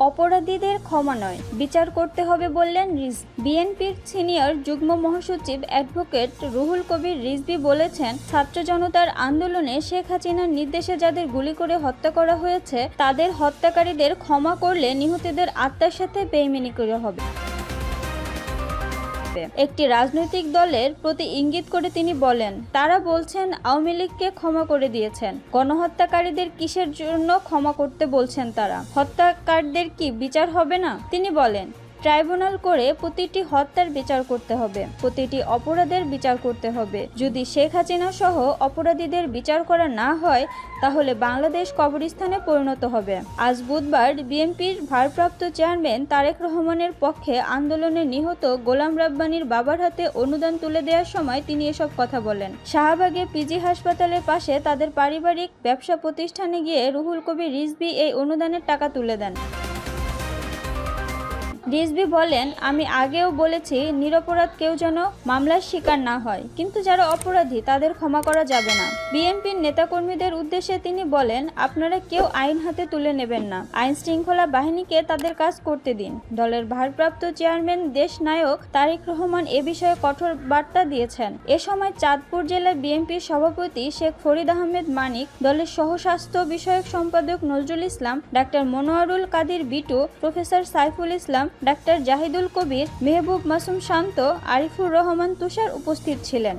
অপরাধীদের ক্ষমা নয়, বিচার করতে হবে বললেন বিএনপির সিনিয়র যুগ্ম মহাসচিব অ্যাডভোকেট রুহুল কবির রিজভী বলেছেন, ছাত্র জনতার আন্দোলনে শেখ হাসিনার নির্দেশে যাদের গুলি করে হত্যা করা হয়েছে তাদের হত্যাকারীদের ক্ষমা করলে নিহতদের আত্মার সাথে বেইমানি করা হবে। একটি রাজনৈতিক দলের প্রতি ইঙ্গিত করে তিনি বলেন, তারা বলছেন আওয়ামী লীগকে ক্ষমা করে দিয়েছেন, গণহত্যাকারীদের কিসের জন্য ক্ষমা করতে বলছেন তারা? হত্যাকারীদের কি বিচার হবে না? তিনি বলেন, ট্রাইব্যুনাল করে প্রতিটি হত্যার বিচার করতে হবে, প্রতিটি অপরাধের বিচার করতে হবে। যদি শেখ হাসিনা সহ অপরাধীদের বিচার করা না হয় তাহলে বাংলাদেশ কবরস্থানে পরিণত হবে। আজ বুধবার বিএনপির ভারপ্রাপ্ত চেয়ারম্যান তারেক রহমানের পক্ষে আন্দোলনে নিহত গোলাম রাব্বানীর বাবার হাতে অনুদান তুলে দেওয়ার সময় তিনি এসব কথা বলেন। শাহবাগে পিজি হাসপাতালের পাশে তাদের পারিবারিক ব্যবসা প্রতিষ্ঠানে গিয়ে রুহুল কবির রিজভী এই অনুদানের টাকা তুলে দেন। রিজভী বলেন, আমি আগেও বলেছি নিরপরাধ কেউ যেন মামলার শিকার না হয়, কিন্তু যারা অপরাধী তাদের ক্ষমা করা যাবে না। বিএনপির নেতাকর্মীদের উদ্দেশ্যে তিনি বলেন, আপনারা কেউ আইন হাতে তুলে নেবেন না, আইন শৃঙ্খলা বাহিনীকে তাদের কাজ করতে দিন। দলের ভারপ্রাপ্ত চেয়ারম্যান দেশনায়ক তারেক রহমান এ বিষয়ে কঠোর বার্তা দিয়েছেন। এ সময় চাঁদপুর জেলা বিএনপির সভাপতি শেখ ফরিদ আহমেদ মানিক, দলের সহস্বাস্থ্য বিষয়ক সম্পাদক Nazrul Islam, doctor Monowarul Kadir Bitu, professor Saiful Islam, doctor Zahidul Kabir, Mehboob Masum Shanto, Arifur Rahman Tushar উপস্থিত ছিলেন।